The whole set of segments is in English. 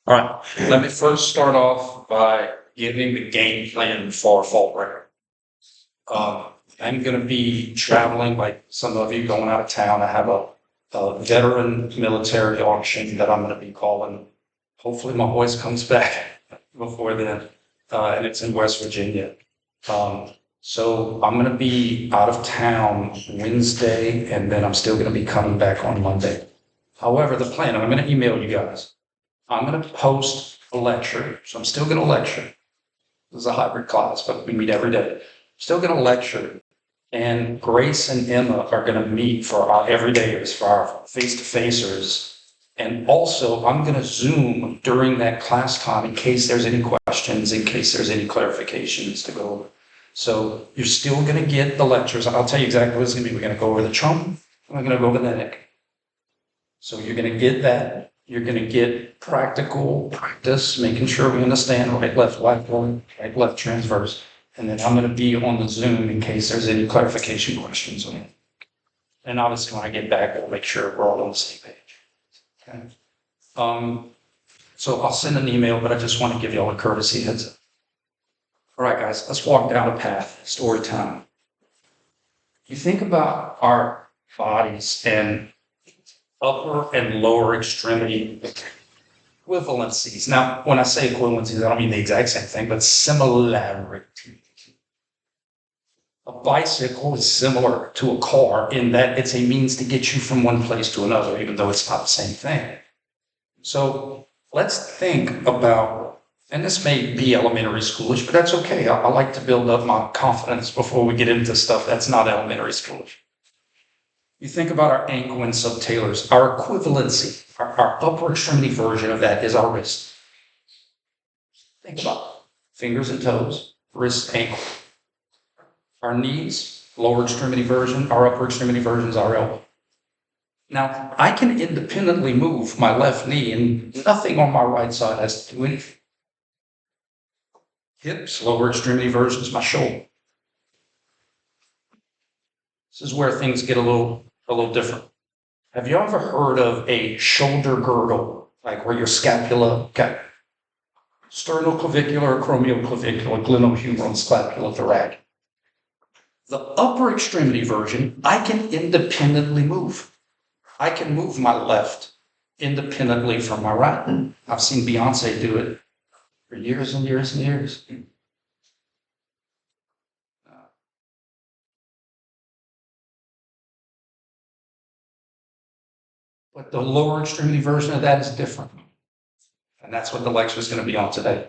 All right, let me first start off by giving the game plan for fall break. Um, I'm going to be traveling, like some of you, going out of town. I have a veteran military auction that I'm going to be calling. Hopefully, my voice comes back before then, and it's in West Virginia. So I'm going to be out of town Wednesday, and then I'm still going to be coming back on Monday. However, the plan, and I'm going to email you guys. I'm going to post a lecture, so I'm still going to lecture. This is a hybrid class, but we meet every day. Still going to lecture, and Grace and Emma are going to meet for our everydayers, for our face-to-facers. And also, I'm going to Zoom during that class time in case there's any questions, in case there's any clarifications to go over. So you're still going to get the lectures. I'll tell you exactly what it's going to be. We're going to go over the trunk, and we're going to go over the neck. So you're going to get that. You're going to get practical practice, making sure we understand right, left, right, left, transverse. And then I'm going to be on the Zoom in case there's any clarification questions on it. And obviously, when I get back, I'll make sure we're all on the same page. Okay. So I'll send an email, but I just want to give you all a courtesy heads up. All right, guys, let's walk down a path. Story time. You think about our bodies and upper and lower extremity equivalencies. Now, when I say equivalencies, I don't mean the exact same thing, but similarity. A bicycle is similar to a car in that it's a means to get you from one place to another, even though it's not the same thing. So let's think about, and this may be elementary schoolish, but that's okay. I like to build up my confidence before we get into stuff that's not elementary schoolish. You think about our ankle and subtalars, our equivalency, our upper extremity version of that is our wrist. Think about it. Fingers and toes, wrist, ankle. Our knees, lower extremity version, our upper extremity version is our elbow. Now, I can independently move my left knee and nothing on my right side has to do anything. Hips, lower extremity version is my shoulder. This is where things get a little different. Have you ever heard of a shoulder girdle, like where your scapula, okay, sternoclavicular, acromioclavicular, glenohumeral, scapulothoracic? The upper extremity version, I can independently move. I can move my left independently from my right. I've seen Beyonce do it for years and years and years. But the lower extremity version of that is different. And that's what the lecture is going to be on today.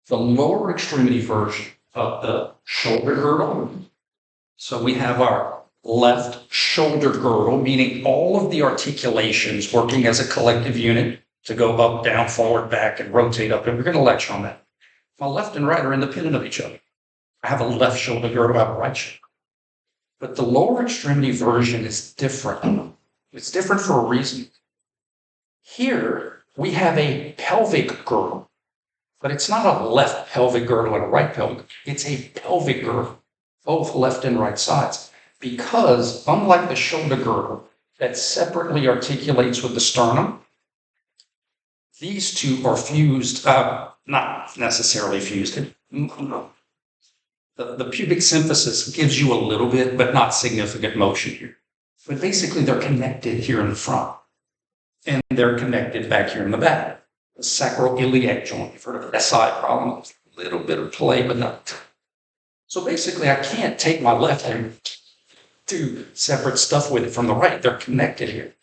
The lower extremity version of the shoulder girdle. So we have our left shoulder girdle, meaning all of the articulations working as a collective unit to go up, down, forward, back, and rotate up. And we're going to lecture on that. My left and right are independent of each other. I have a left shoulder girdle, I have a right shoulder. But the lower extremity version is different. It's different for a reason. Here, we have a pelvic girdle, but it's not a left pelvic girdle and a right pelvic. It's a pelvic girdle, both left and right sides, because unlike the shoulder girdle that separately articulates with the sternum, these two are fused, not necessarily fused. The pubic symphysis gives you a little bit, but not significant motion here. But basically, they're connected here in the front, and they're connected back here in the back. The sacroiliac joint, you've heard of SI problem, a little bit of play, but not. So basically, I can't take my left and do separate stuff with it from the right. They're connected here.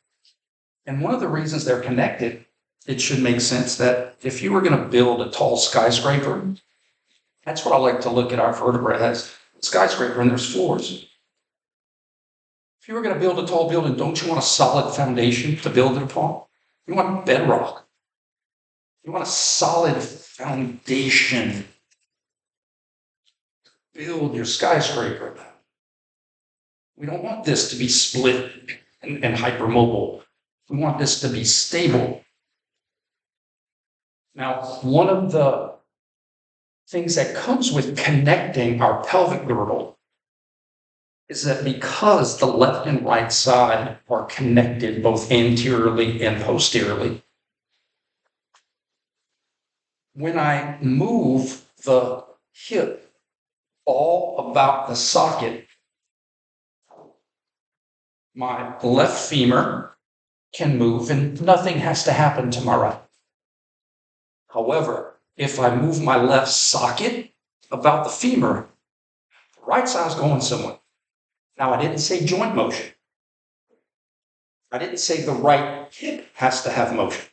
And one of the reasons they're connected, it should make sense that if you were going to build a tall skyscraper, that's what I like to look at our vertebrae as. Skyscraper, and there's floors. If you were going to build a tall building, don't you want a solid foundation to build it upon? You want bedrock. You want a solid foundation to build your skyscraper. We don't want this to be split and hypermobile. We want this to be stable. Now, one of the things that comes with connecting our pelvic girdle is that because the left and right side are connected both anteriorly and posteriorly, when I move the hip all about the socket, my left femur can move and nothing has to happen to my right. However, if I move my left socket about the femur, the right side's going somewhere. Now, I didn't say joint motion. I didn't say the right hip has to have motion,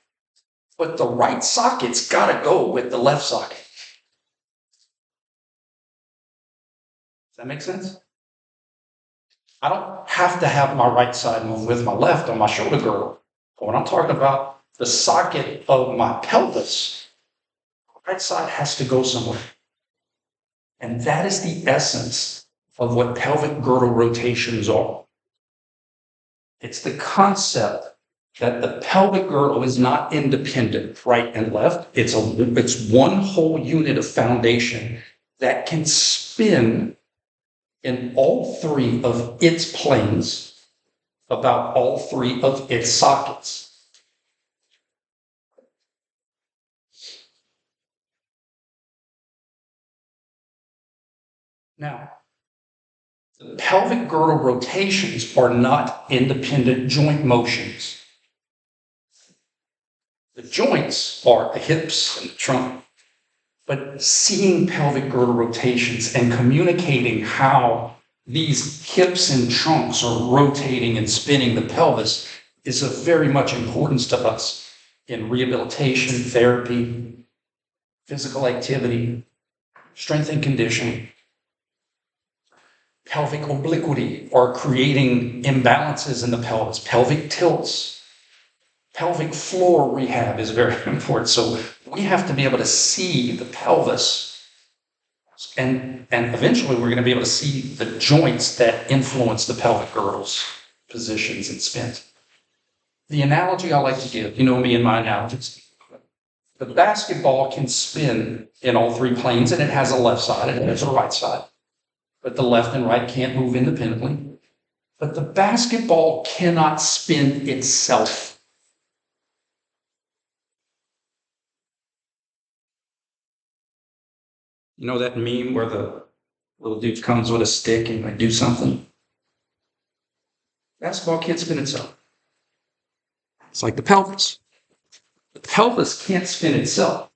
but the right socket's got to go with the left socket. Does that make sense? I don't have to have my right side move with my left on my shoulder girdle. But when I'm talking about the socket of my pelvis, the right side has to go somewhere. And that is the essence of what pelvic girdle rotations are. It's the concept that the pelvic girdle is not independent, right and left. It's one whole unit of foundation that can spin in all three of its planes about all three of its sockets. Now, the pelvic girdle rotations are not independent joint motions. The joints are the hips and the trunk. But seeing pelvic girdle rotations and communicating how these hips and trunks are rotating and spinning the pelvis is of very much importance to us in rehabilitation, therapy, physical activity, strength and conditioning. Pelvic obliquity, or creating imbalances in the pelvis, pelvic tilts. Pelvic floor rehab is very important. So we have to be able to see the pelvis, and eventually we're going to be able to see the joints that influence the pelvic girdles, positions, and spins. The analogy I like to give, you know me and my analogies, the basketball can spin in all three planes, and it has a left side and it has a right side. But the left and right can't move independently. But the basketball cannot spin itself. You know that meme where the little dude comes with a stick and like do something? Basketball can't spin itself. It's like the pelvis. The pelvis can't spin itself.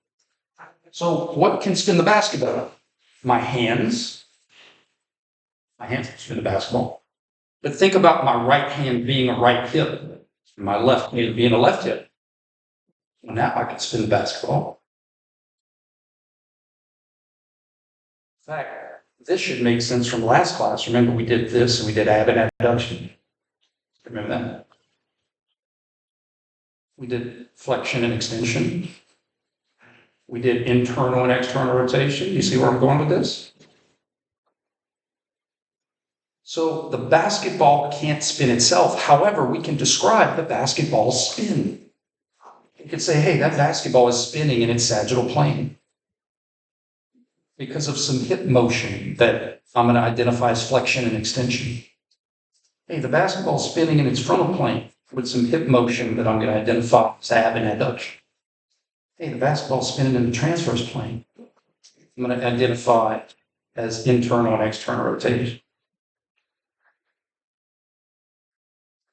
So what can spin the basketball? My hands. My hands can spin the basketball. But think about my right hand being a right hip, and my left hand being a left hip. Well, now I can spin the basketball. In fact, this should make sense from last class. Remember, we did this and we did ab and abduction. Remember that? We did flexion and extension. We did internal and external rotation. You see where I'm going with this? So the basketball can't spin itself. However, we can describe the basketball's spin. You could say, hey, that basketball is spinning in its sagittal plane because of some hip motion that I'm going to identify as flexion and extension. Hey, the basketball is spinning in its frontal plane with some hip motion that I'm going to identify as ab and adduction. Hey, the basketball is spinning in the transverse plane. I'm going to identify as internal and external rotation.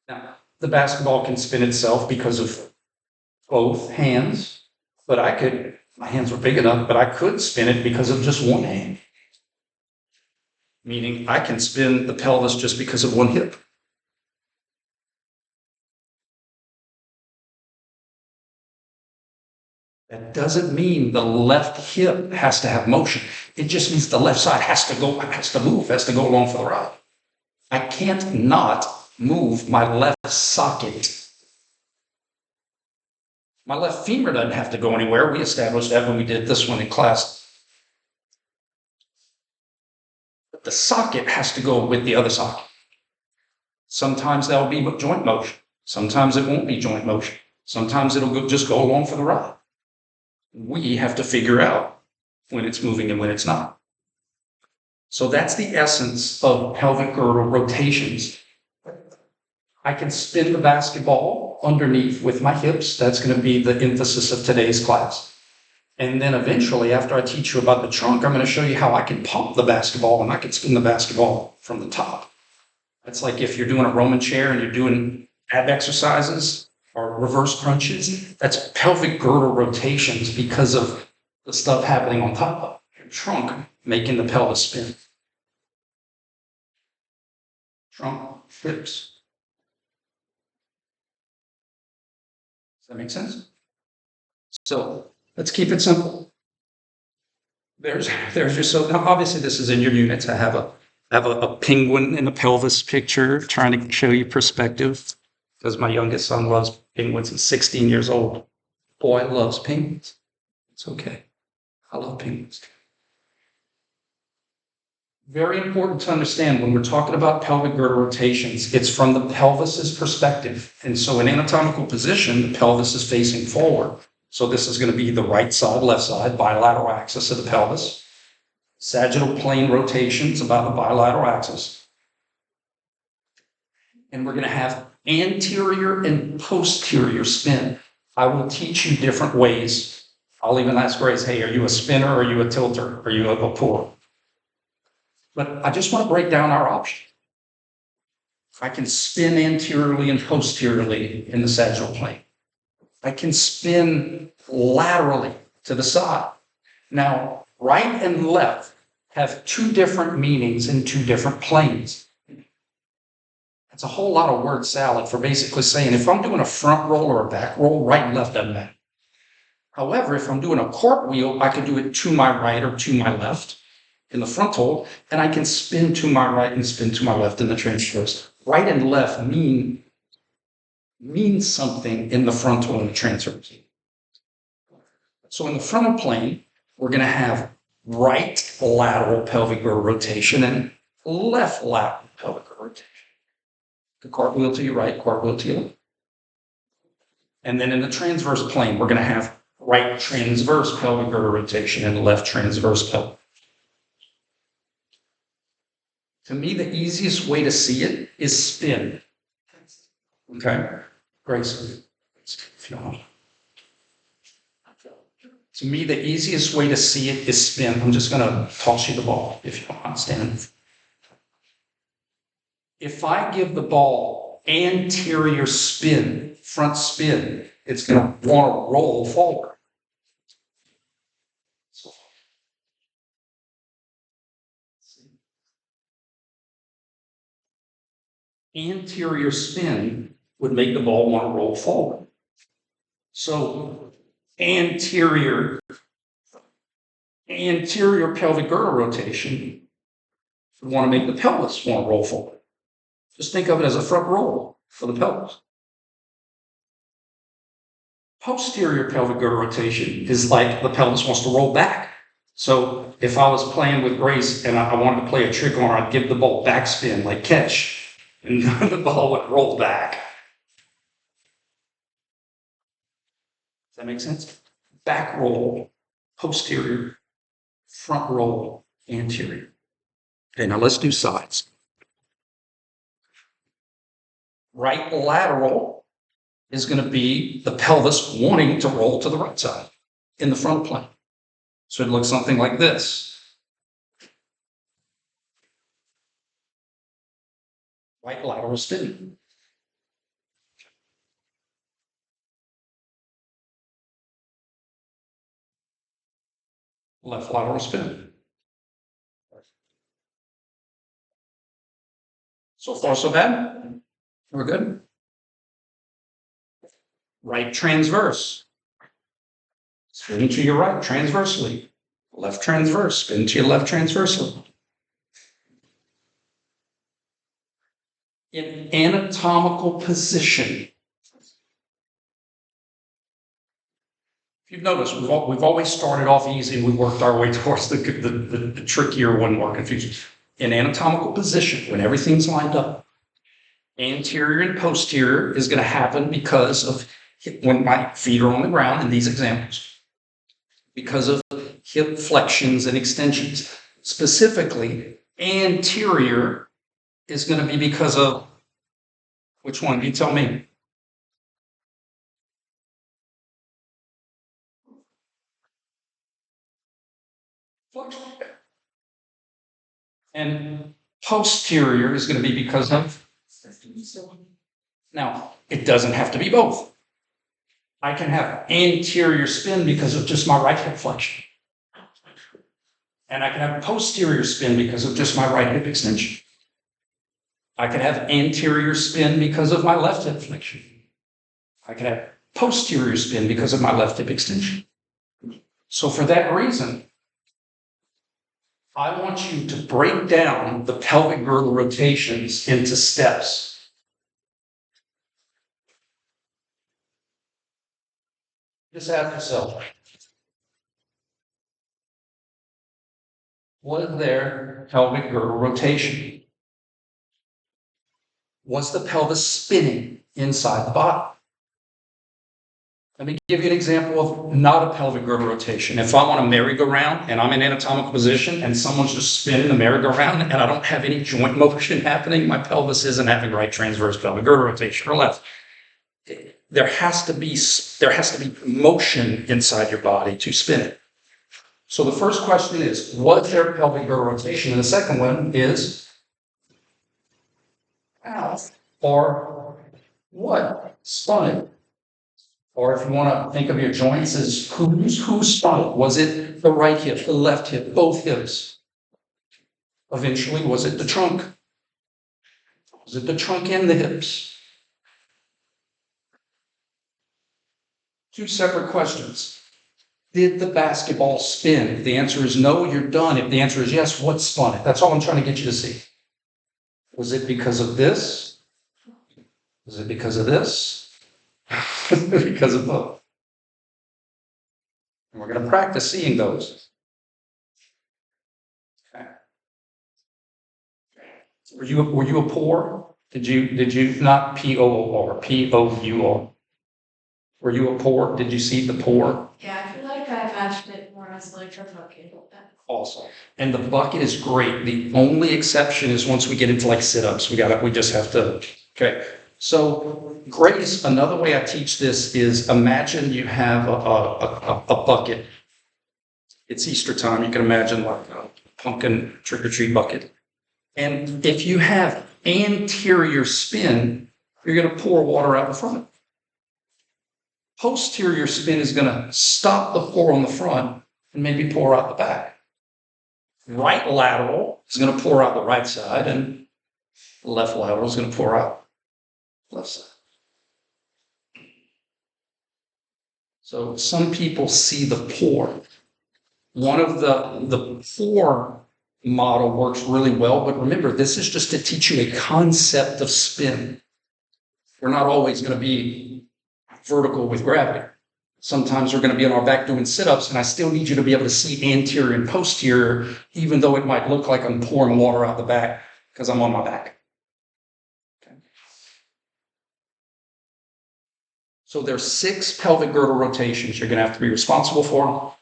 Now, the basketball can spin itself because of both hands, but my hands were big enough, but I could spin it because of just one hand. Meaning I can spin the pelvis just because of one hip. That doesn't mean the left hip has to have motion. It just means the left side has to go along for the ride. I can't not move my left socket. My left femur doesn't have to go anywhere. We established that when we did this one in class. But the socket has to go with the other socket. Sometimes that'll be joint motion. Sometimes it won't be joint motion. Sometimes it'll just go along for the ride. We have to figure out when it's moving and when it's not. So that's the essence of pelvic girdle rotations. I can spin the basketball underneath with my hips. That's going to be the emphasis of today's class. And then eventually, after I teach you about the trunk, I'm going to show you how I can pump the basketball and I can spin the basketball from the top. That's like if you're doing a Roman chair and you're doing ab exercises or reverse crunches, that's pelvic girdle rotations because of the stuff happening on top of your trunk, making the pelvis spin. Trunk flips. Does that make sense? So let's keep it simple. There's your, so now obviously this is in your units. I have a penguin in a pelvis picture trying to show you perspective because my youngest son loves penguins. He's 16 years old. Boy loves penguins. It's okay. I love penguins. Very important to understand when we're talking about pelvic girdle rotations, it's from the pelvis's perspective. And so in anatomical position, the pelvis is facing forward. So this is going to be the right side, left side, bilateral axis of the pelvis. Sagittal plane rotations about the bilateral axis. And we're going to have anterior and posterior spin. I will teach you different ways. I'll even ask Grace, hey, are you a spinner or are you a tilter? Are you a puller? But I just want to break down our option. I can spin anteriorly and posteriorly in the sagittal plane. I can spin laterally to the side. Now, right and left have two different meanings in two different planes. That's a whole lot of word salad for basically saying if I'm doing a front roll or a back roll, right and left doesn't matter. However, if I'm doing a cartwheel, I can do it to my right or to my left in the frontal, and I can spin to my right and spin to my left in the transverse. Right and left mean something in the frontal and the transverse. So in the frontal plane, we're going to have right lateral pelvic girdle rotation and left lateral pelvic girdle rotation. The cartwheel to your right, cartwheel to your left. And then in the transverse plane, we're going to have right transverse pelvic girdle rotation and left transverse pelvic. To me, the easiest way to see it is spin. Okay? Grace, if you want. To me, the easiest way to see it is spin. I'm just going to toss you the ball if you don't mind standing. If I give the ball anterior spin, front spin, it's going to want to roll forward. Anterior spin would make the ball want to roll forward. So anterior pelvic girdle rotation would want to make the pelvis want to roll forward. Just think of it as a front roll for the pelvis. Posterior pelvic girdle rotation is like the pelvis wants to roll back. So if I was playing with Grace and I wanted to play a trick on her, I'd give the ball backspin like catch, and the ball would roll back. Does that make sense? Back roll, posterior, front roll, anterior. Okay, now let's do sides. Right lateral is going to be the pelvis wanting to roll to the right side in the frontal plane. So it looks something like this. Right lateral spin. Left lateral spin. So far, so bad? We're good? Right transverse. Spin to your right transversely. Left transverse. Spin to your left transversely. In anatomical position. If you've noticed, we've always started off easy and we worked our way towards the trickier one, more confusing. In anatomical position, when everything's lined up, anterior and posterior is going to happen because of when my feet are on the ground in these examples, because of hip flexions and extensions. Specifically, anterior is going to be because of which one? You tell me. flexion. And posterior is going to be because of, now, it doesn't have to be both. I can have anterior spin because of just my right hip flexion. And I can have posterior spin because of just my right hip extension. I can have anterior spin because of my left hip flexion. I can have posterior spin because of my left hip extension. So for that reason, I want you to break down the pelvic girdle rotations into steps. Just ask yourself, what is their pelvic girdle rotation? Was the pelvis spinning inside the body? Let me give you an example of not a pelvic girdle rotation. If I'm on a merry-go-round and I'm in anatomical position and someone's just spinning the merry-go-round and I don't have any joint motion happening, my pelvis isn't having right transverse pelvic girdle rotation or left. There has to be motion inside your body to spin it. So the first question is, was there pelvic girdle rotation? And the second one is, how or what spun it? Or if you want to think of your joints as who spun it? Was it the right hip, the left hip, both hips? Eventually, was it the trunk? Was it the trunk and the hips? Two separate questions. Did the basketball spin? If the answer is no, you're done. If the answer is yes, what spun it? That's all I'm trying to get you to see. Was it because of this? Was it because of this? Because of both. And we're going to practice seeing those. Okay. Were you a pour? Did you not P-O-O-R, P-O-U-R? Were you a pour? Did you see the pour? Yeah, I feel like I imagined it more as like a bucket. Also. And the bucket is great. The only exception is once we get into like sit-ups, we just have to, okay. So grace, another way I teach this is imagine you have a bucket. It's Easter time. You can imagine like a pumpkin trick-or-treat bucket. And if you have anterior spin, you're going to pour water out the front. Posterior spin is going to stop the pour on the front and maybe pour out the back. Right lateral is going to pour out the right side, and left lateral is going to pour out left side. So some people see the pour. One of the pour model works really well, but remember, this is just to teach you a concept of spin. We're not always going to be vertical with gravity. Sometimes we're going to be on our back doing sit-ups, and I still need you to be able to see anterior and posterior, even though it might look like I'm pouring water out the back because I'm on my back. Okay. So there's 6 pelvic girdle rotations you're going to have to be responsible for.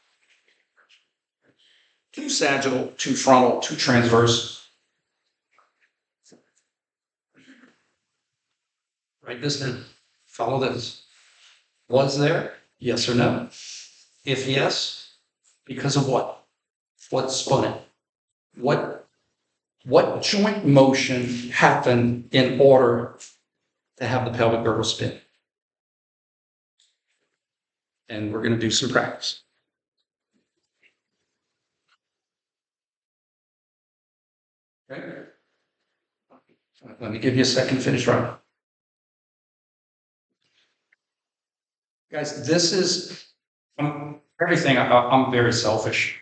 2 sagittal, 2 frontal, 2 transverse. Write this in. Follow this. Was there? Yes or no? If yes, because of what? What spun it? What joint motion happened in order to have the pelvic girdle spin? And we're going to do some practice. Okay. Let me give you a second to finish writing. Guys, this is everything. I'm very selfish.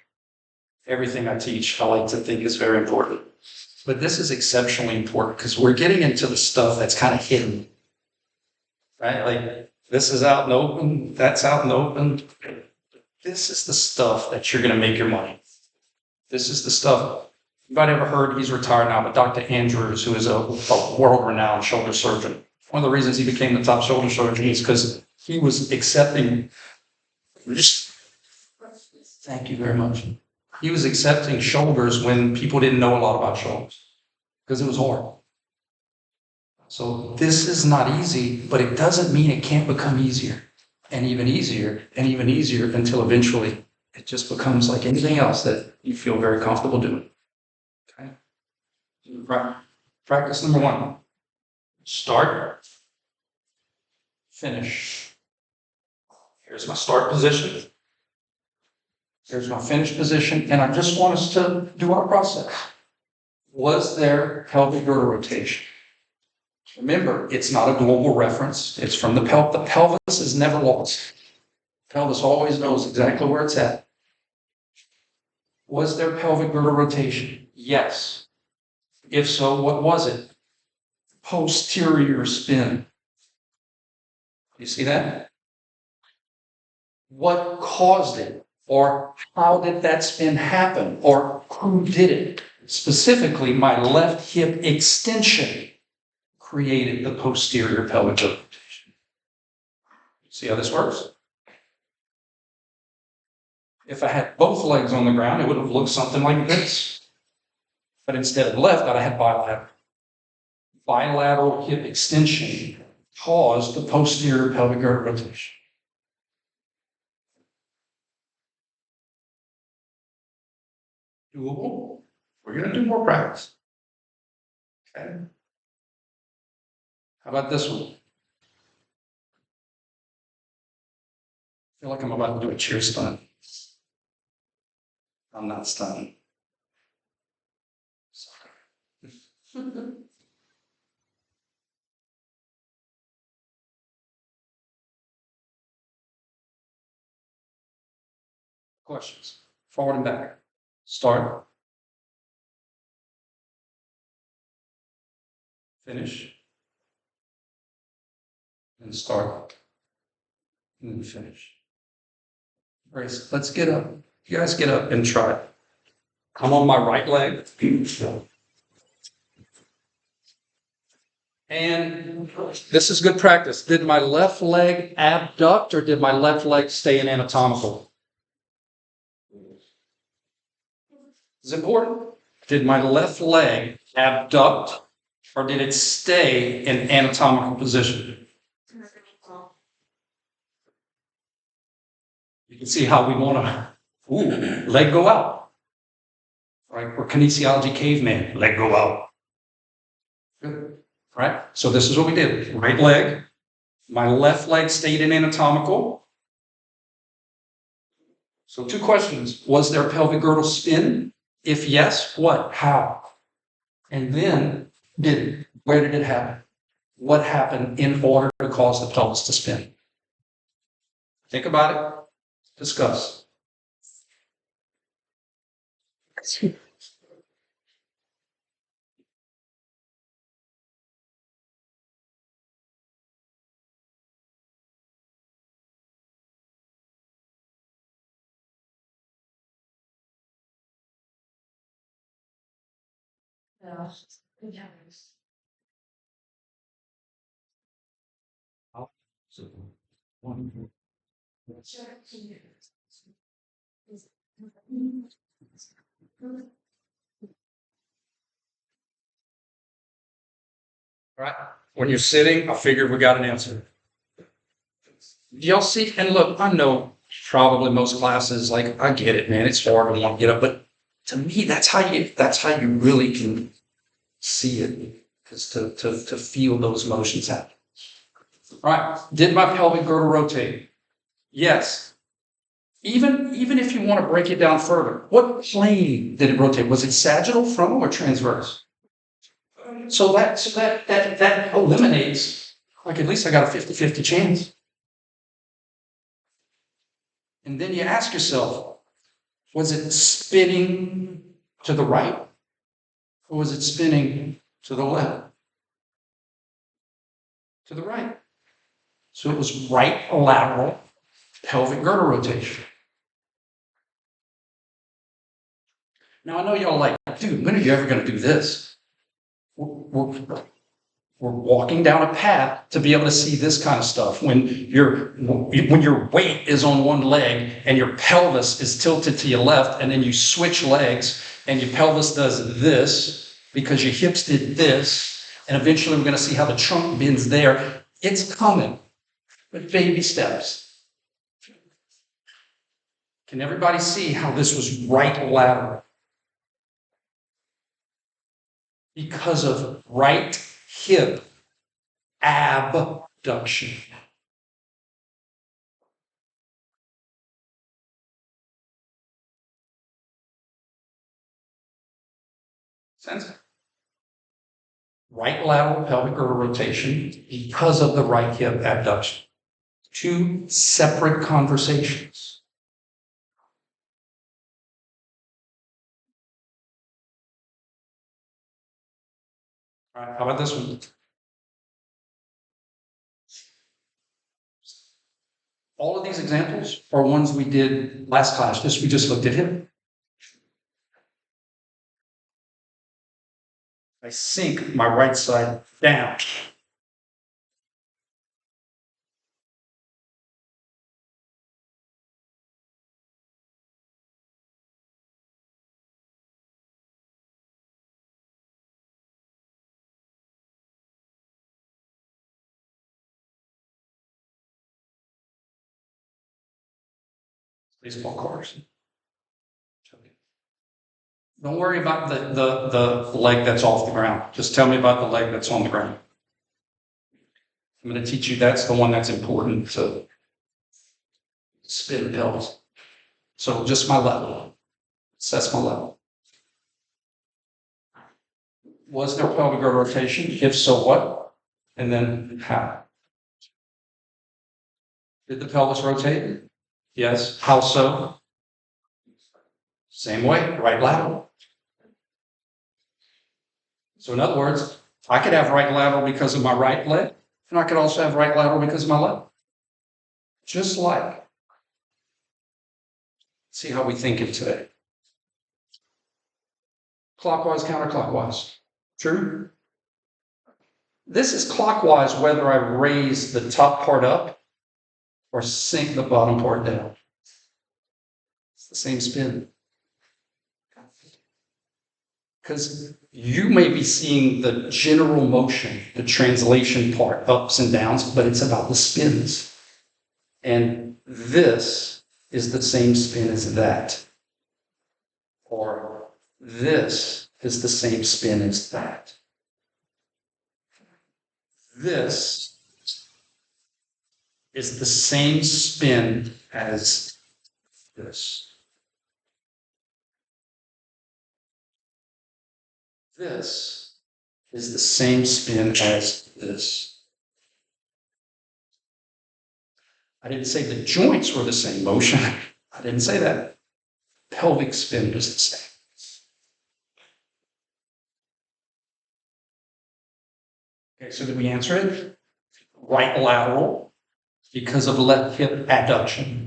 Everything I teach, I like to think is very important. But this is exceptionally important because we're getting into the stuff that's kind of hidden. Right? Like this is out in the open, that's out in the open. This is the stuff that you're going to make your money. This is the stuff. You might have ever heard, he's retired now, but Dr. Andrews, who is a world-renowned shoulder surgeon. One of the reasons he became the top shoulder surgeon is because he was accepting, thank you very much. He was accepting shoulders when people didn't know a lot about shoulders because it was hard. So this is not easy, but it doesn't mean it can't become easier and even easier and even easier until eventually it just becomes like anything else that you feel very comfortable doing. Okay? Practice number 1. Start, finish. Here's my start position. Here's my finish position. And I just want us to do our process. Was there pelvic girdle rotation? Remember, it's not a global reference. It's from the pelvis. The pelvis is never lost. Pelvis always knows exactly where it's at. Was there pelvic girdle rotation? Yes. If so, what was it? Posterior spin. You see that? What caused it? Or how did that spin happen? Or who did it? Specifically, my left hip extension created the posterior pelvic girdle rotation. See how this works? If I had both legs on the ground, it would have looked something like this. But instead of left, I had bilateral. Bilateral hip extension caused the posterior pelvic girdle rotation. Doable? We're going to do more practice. Okay. How about this one? I feel like I'm about to do a cheer stunt. I'm not stunned. Sorry. Questions? Forward and back. Start. Finish. And start. And then finish. All right, let's get up. You guys get up and try it. I'm on my right leg. And this is good practice. Did my left leg abduct or did my left leg stay in anatomical? It's important. Did my left leg abduct or did it stay in anatomical position? You can see how we want to, leg go out. Right? We're kinesiology caveman, leg go out. Good. Right? So this is what we did. Right leg. My left leg stayed in anatomical. So 2 questions. Was there a pelvic girdle spin? If yes, what? How? And then, where did it happen? What happened in order to cause the pelvis to spin? Think about it. Discuss. Yeah. Right? When you're sitting, I figured we got an answer. Do y'all see? And look, I know probably most classes, like, I get it, man. It's hard to want to get up, but to me, that's how you really can see it, is to feel those motions happen. All right. Did my pelvic girdle rotate? Yes. Even if you want to break it down further, what plane did it rotate? Was it sagittal, frontal, or transverse? So that eliminates, like, at least I got a 50-50 chance. And then you ask yourself, was it spinning to the right? Or was it spinning to the left? To the right. So it was right lateral pelvic girdle rotation. Now I know y'all like, dude, when are you ever going to do this? We're walking down a path to be able to see this kind of stuff. When your weight is on one leg and your pelvis is tilted to your left, and then you switch legs and your pelvis does this because your hips did this, and eventually we're going to see how the trunk bends there. It's coming, but baby steps. Can everybody see how this was right lateral? Because of right hip abduction. Sense? Right lateral pelvic girdle rotation because of the right hip abduction. Two separate conversations. All right, how about this one? All of these examples are ones we did last class, we just looked at hip. I sink my right side down. Baseball cards. Don't worry about the leg that's off the ground. Just tell me about the leg that's on the ground. I'm going to teach you that's the one that's important to spin the pelvis. So just my level. That's my level. Was there pelvic girdle rotation? If so, what? And then how? Did the pelvis rotate? Yes. How so? Same way, right lateral. So in other words, I could have right lateral because of my right leg, and I could also have right lateral because of my left. Just like. See how we think it today. Clockwise, counterclockwise. True? This is clockwise whether I raise the top part up or sink the bottom part down. It's the same spin. Because you may be seeing the general motion, the translation part, ups and downs, but it's about the spins. And this is the same spin as that. Or this is the same spin as that. This is the same spin as this. This is the same spin as this. I didn't say the joints were the same motion. I didn't say that. Pelvic spin was the same. Okay, so did we answer it? Right lateral because of left hip adduction.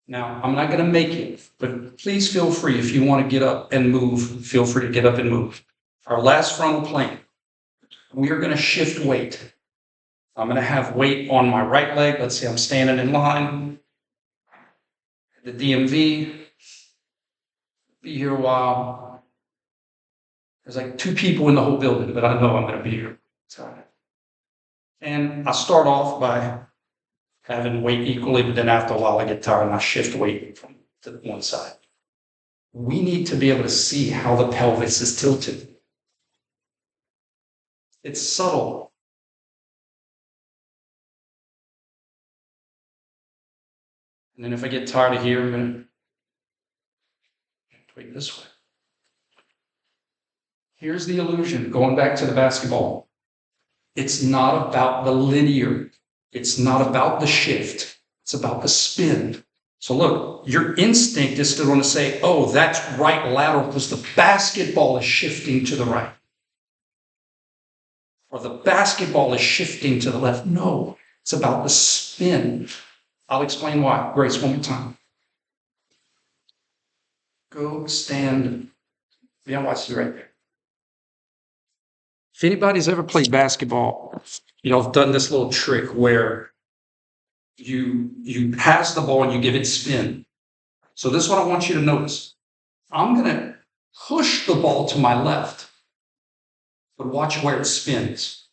Now, I'm not going to make you, but please feel free if you want to get up and move, feel free to get up and move. Our last frontal plane, we are going to shift weight. I'm going to have weight on my right leg. Let's say I'm standing in line. The DMV, be here a while. There's like 2 people in the whole building, but I know I'm going to be here. And I start off by having weight equally, but then after a while I get tired and I shift weight from to one side. We need to be able to see how the pelvis is tilted. It's subtle. And then if I get tired of here, I'm going to tweak this way. Here's the illusion, going back to the basketball. It's not about the linear. It's not about the shift. It's about the spin. So look, your instinct is to want to say, oh, that's right lateral because the basketball is shifting to the right. Or the basketball is shifting to the left. No, it's about the spin. I'll explain why. Grace, one more time. Go stand. Yeah, watch you right there. If anybody's ever played basketball, I've done this little trick where you pass the ball and you give it spin. So this is what I want you to notice. I'm going to push the ball to my left, but watch where it spins.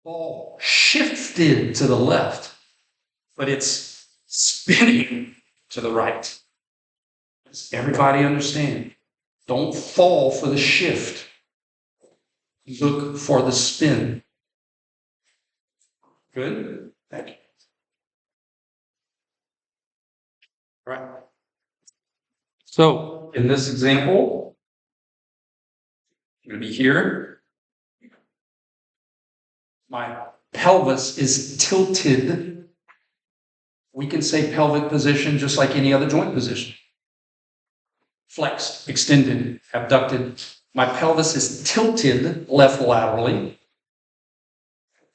ball shifted to the left, but it's spinning to the right. Does everybody understand? Don't fall for the shift. Look for the spin. Good? Thank you. All right. So in this example, I'm going to be here. My pelvis is tilted. We can say pelvic position just like any other joint position. Flexed, extended, abducted. My pelvis is tilted left laterally.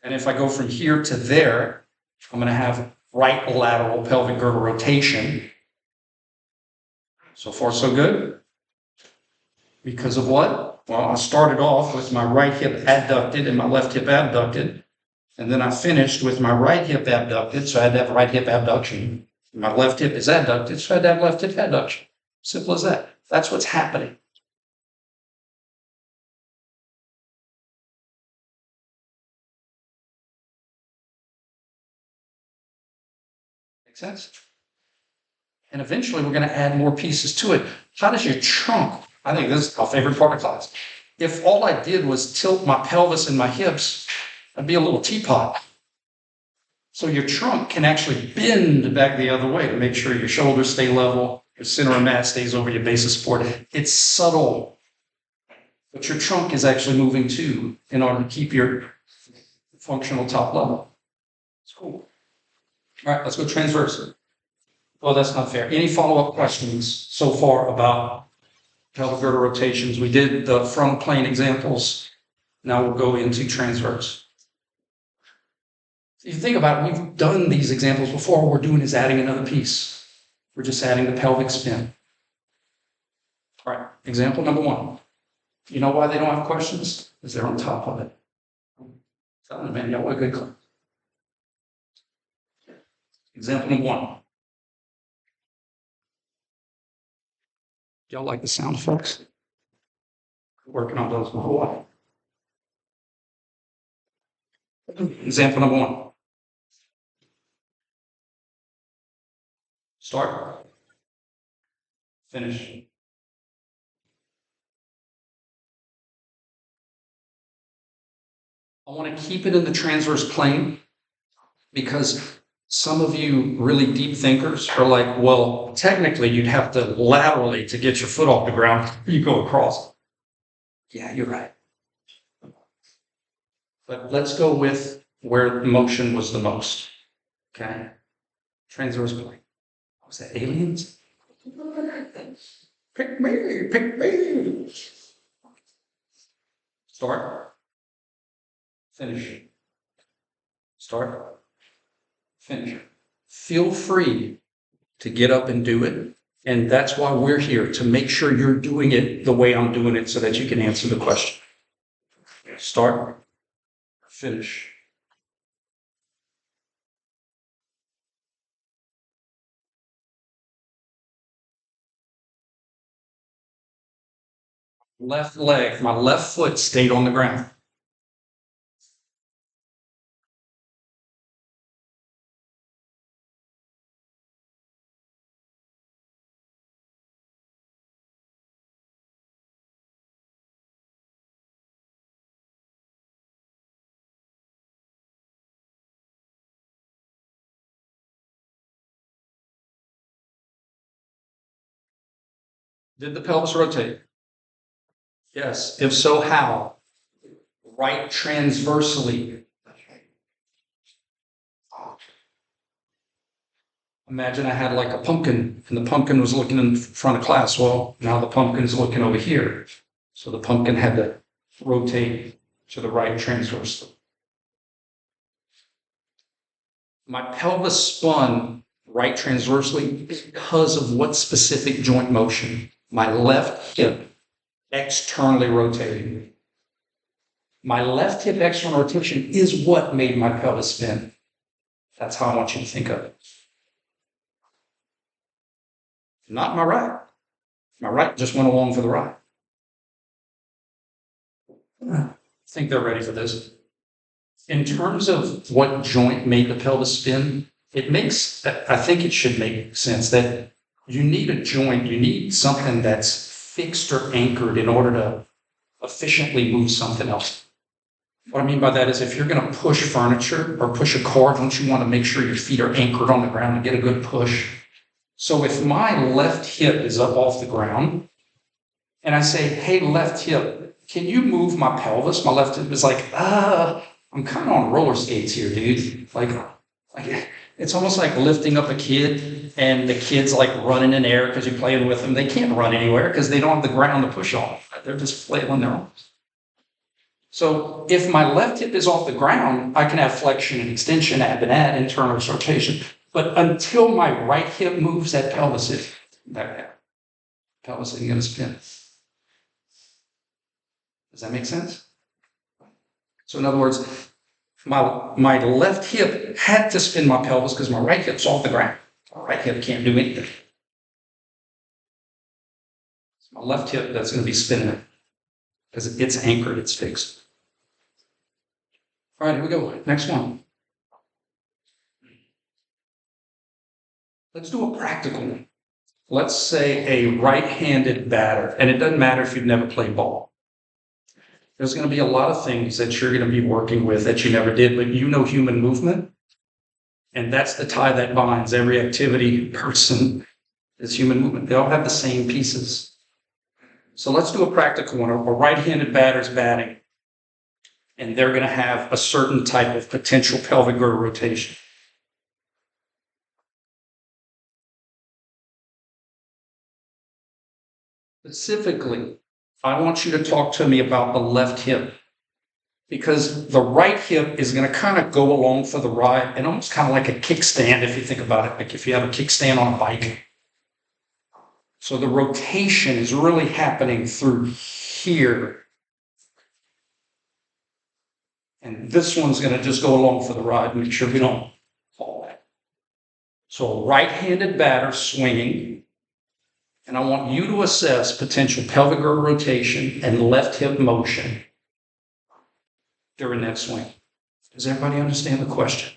And if I go from here to there, I'm going to have right lateral pelvic girdle rotation. So far, so good. Because of what? Well, I started off with my right hip adducted and my left hip abducted. And then I finished with my right hip abducted, so I had to have right hip abduction. My left hip is adducted, so I had to have left hip adduction. Simple as that. That's what's happening. Make sense? And eventually we're going to add more pieces to it. How does your trunk? I think this is our favorite part of class. If all I did was tilt my pelvis and my hips, I'd be a little teapot. So your trunk can actually bend back the other way to make sure your shoulders stay level, your center of mass stays over your base of support. It's subtle, but your trunk is actually moving too in order to keep your functional top level. It's cool. All right, let's go transverse. Well, that's not fair. Any follow-up questions so far about pelvic girdle rotations? We did the from plane examples. Now we'll go into transverse. If you think about it, we've done these examples before. What we're doing is adding another piece. We're just adding the pelvic spin. All right, example number 1. You know why they don't have questions? Because they're on top of it. Tell them, man, y'all were a good class. Example number 1. Y'all like the sound effects? Working on those my whole life. Example number 1. Start. Finish. I want to keep it in the transverse plane because some of you really deep thinkers are like, well, technically you'd have to laterally to get your foot off the ground. You go across. Yeah, you're right. But let's go with where motion was the most. Okay? Transverse plane. What was that, aliens? Pick me, pick me. Start. Finish. Start. Finish. Feel free to get up and do it. And that's why we're here, to make sure you're doing it the way I'm doing it so that you can answer the question. Start. Finish. Left leg, my left foot stayed on the ground. Did the pelvis rotate? Yes. If so, how? Right transversely. Imagine I had like a pumpkin and the pumpkin was looking in front of class. Well, now the pumpkin is looking over here. So the pumpkin had to rotate to the right transversely. My pelvis spun right transversely because of what specific joint motion? My left hip externally rotating. My left hip external rotation is what made my pelvis spin. That's how I want you to think of it. Not my right. My right just went along for the ride. I think they're ready for this. In terms of what joint made the pelvis spin, I think it should make sense that you need a joint, you need something that's fixed or anchored in order to efficiently move something else. What I mean by that is if you're going to push furniture or push a car, don't you want to make sure your feet are anchored on the ground and get a good push? So if my left hip is up off the ground and I say, hey, left hip, can you move my pelvis? My left hip is like, I'm kind of on roller skates here, dude. Like it's almost like lifting up a kid and the kid's like running in air because you're playing with them. They can't run anywhere because they don't have the ground to push on. They're just flailing their arms. So if my left hip is off the ground, I can have flexion and extension, ab and ad, internal rotation. But until my right hip moves, that pelvis isn't going to spin. Does that make sense? So in other words, my left hip had to spin my pelvis because my right hip's off the ground. My right hip can't do anything. It's my left hip that's going to be spinning it because it's anchored, it's fixed. All right, here we go. Next one. Let's do a practical one. Let's say a right-handed batter, and it doesn't matter if you've never played ball. There's going to be a lot of things that you're going to be working with that you never did, but you know human movement, and that's the tie that binds every activity person is human movement. They all have the same pieces. So let's do a practical one. A right-handed batter's batting, and they're going to have a certain type of potential pelvic girdle rotation. Specifically, I want you to talk to me about the left hip because the right hip is going to kind of go along for the ride and almost kind of like a kickstand if you think about it, like if you have a kickstand on a bike. So the rotation is really happening through here. And this one's going to just go along for the ride and make sure we don't fall back. So a right-handed batter swinging. And I want you to assess potential pelvic girdle rotation and left hip motion during that swing. Does everybody understand the question?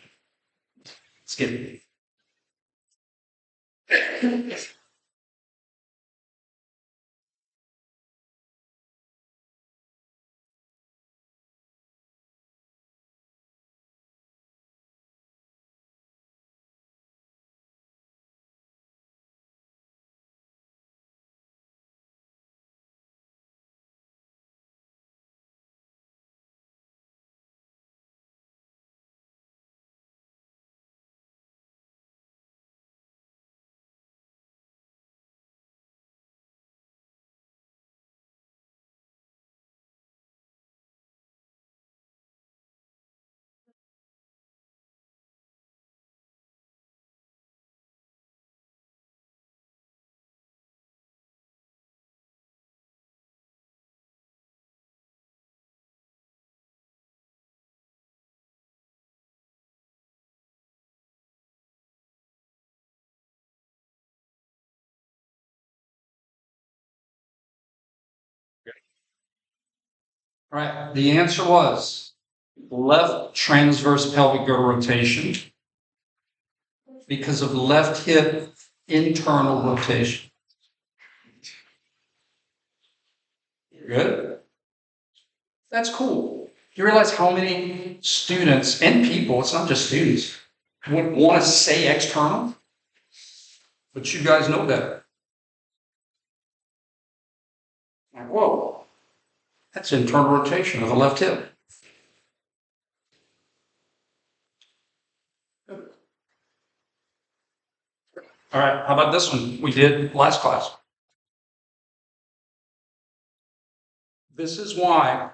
Let's get it. All right, the answer was left transverse pelvic girdle rotation because of left hip internal rotation. Good? That's cool. You realize how many students and people, it's not just students, would want to say external, but you guys know better. Like, whoa, that's internal rotation of the left hip. All right, how about this one we did last class? This is why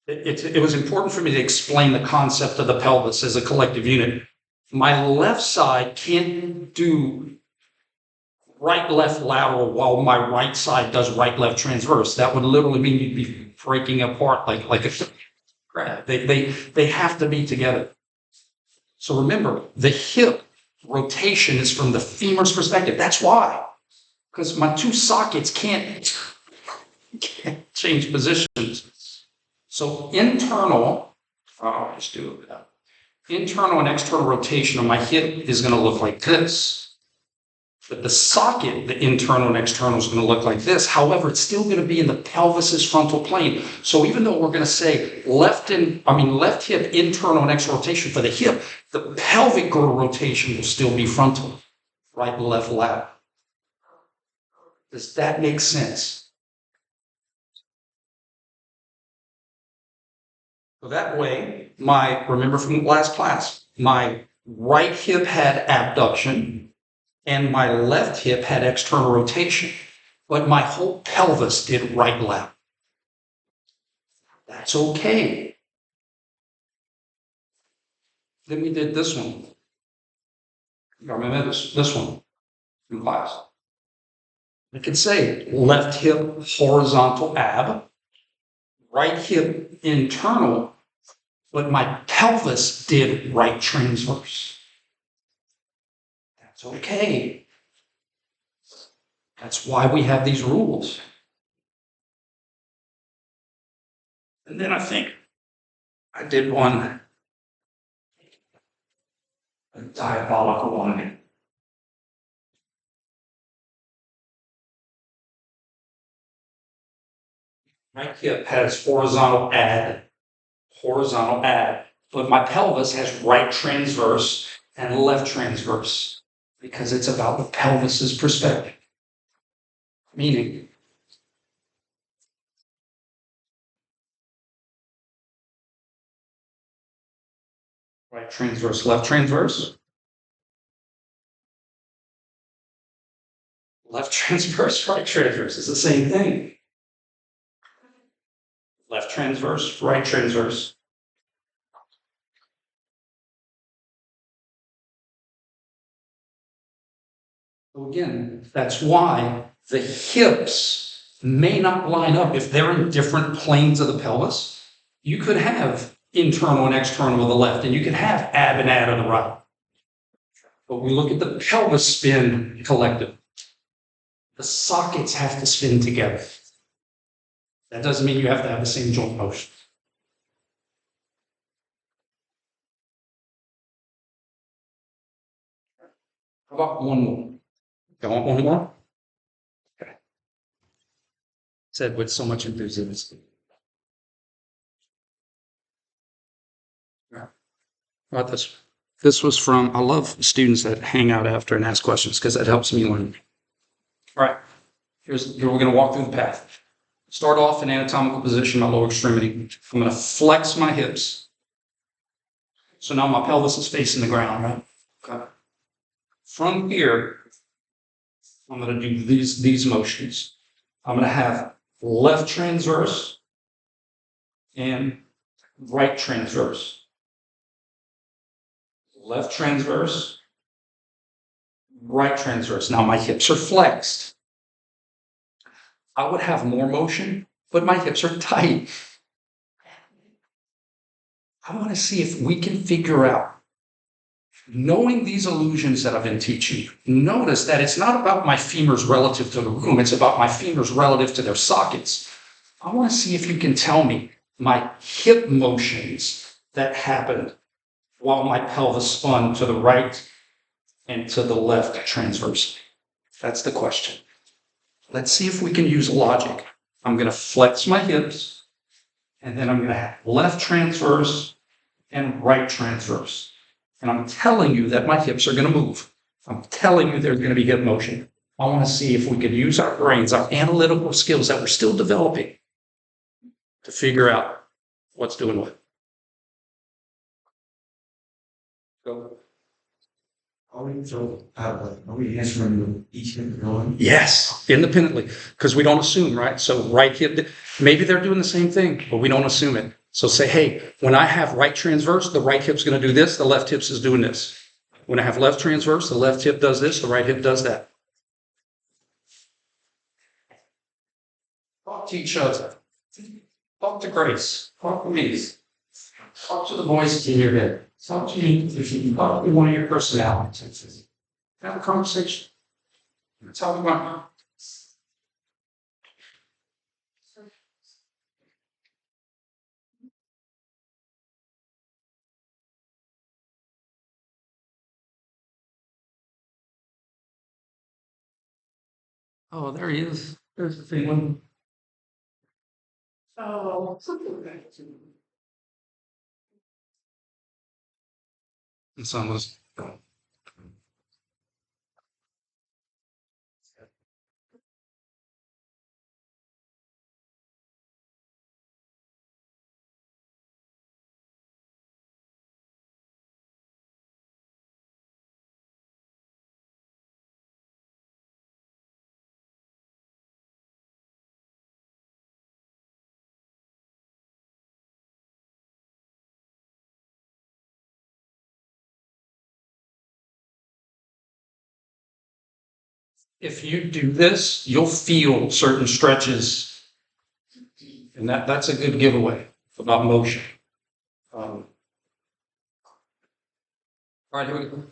it was important for me to explain the concept of the pelvis as a collective unit. My left side can't do right-left lateral while my right side does right-left transverse. That would literally mean you'd be breaking apart like a crab. They have to be together. So remember, the hip rotation is from the femur's perspective. That's why. Because my two sockets can't change positions. So internal I'll just do it without. Internal and external rotation of my hip is going to look like this. But the socket, the internal and external, is going to look like this. However, it's still going to be in the pelvis's frontal plane. So even though we're going to say left hip internal and external rotation for the hip, the pelvic girdle rotation will still be frontal, right, left, lateral. Does that make sense? So that way, remember from last class, my right hip had abduction and my left hip had external rotation, but my whole pelvis did right lateral. That's okay. Then we did this one. You remember this one in class? I could say left hip horizontal ab, right hip internal, but my pelvis did right transverse. That's okay. That's why we have these rules. And then I think I did one, a diabolical one. My hip has horizontal ad, but my pelvis has right transverse and left transverse because it's about the pelvis's perspective. Meaning, right transverse, left transverse, left transverse, right transverse is the same thing. Left transverse, right transverse. So again, that's why the hips may not line up if they're in different planes of the pelvis. You could have internal and external on the left, and you could have ab and ad on the right. But we look at the pelvis spin collective. The sockets have to spin together. That doesn't mean you have to have the same joint motion. How about one more? You want one more? Okay. Said with so much enthusiasm. How about this? This was from, I love students that hang out after and ask questions because that helps me learn. All right, here we're going to walk through the path. Start off in anatomical position, my lower extremity. I'm going to flex my hips. So now my pelvis is facing the ground, right? Okay. From here, I'm going to do these motions. I'm going to have left transverse and right transverse. Left transverse, right transverse. Now my hips are flexed. I would have more motion, but my hips are tight. I want to see if we can figure out, knowing these illusions that I've been teaching you, notice that it's not about my femurs relative to the room, it's about my femurs relative to their sockets. I want to see if you can tell me my hip motions that happened while my pelvis spun to the right and to the left transversely. That's the question. Let's see if we can use logic. I'm going to flex my hips, and then I'm going to have left transverse and right transverse. And I'm telling you that my hips are going to move. I'm telling you there's going to be hip motion. I want to see if we could use our brains, our analytical skills that we're still developing to figure out what's doing what. Go. Are we answering each individually? Yes, independently, because we don't assume, right? So right hip, maybe they're doing the same thing, but we don't assume it. So say, hey, when I have right transverse, the right hip's going to do this, the left hip is doing this. When I have left transverse, the left hip does this, the right hip does that. Talk to each other. Talk to Grace. Talk to me. Talk to the voice in your head. Talk to me if you can talk to one of your personalities. Have a conversation. Tell me about Oh, there he is. There's the thing. Oh. And some was. If you do this, you'll feel certain stretches, and that's a good giveaway about motion. All right, here we go.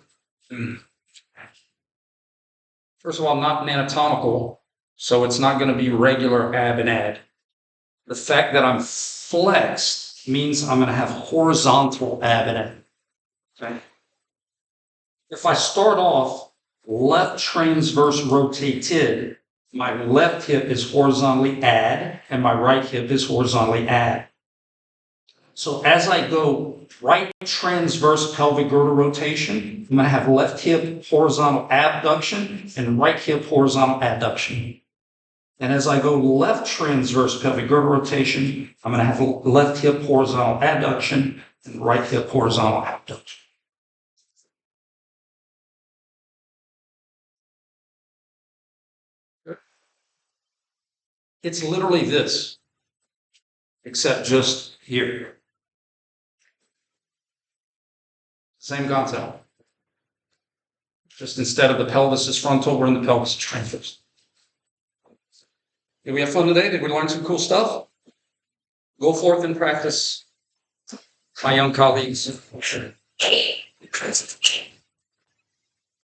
First of all, I'm not an anatomical, so it's not going to be regular ab and ad. The fact that I'm flexed means I'm going to have horizontal ab and ad. Okay. If I start off left transverse rotated, my left hip is horizontally ad and my right hip is horizontally ad. So as I go right transverse pelvic girdle rotation, I'm going to have left hip horizontal abduction and right hip horizontal adduction. And as I go left transverse pelvic girdle rotation, I'm going to have left hip horizontal adduction and right hip horizontal abduction. It's literally this, except just here. Same concept. Just instead of the pelvis is frontal, we're in the pelvis is transverse. Did we have fun today? Did we learn some cool stuff? Go forth and practice, my young colleagues.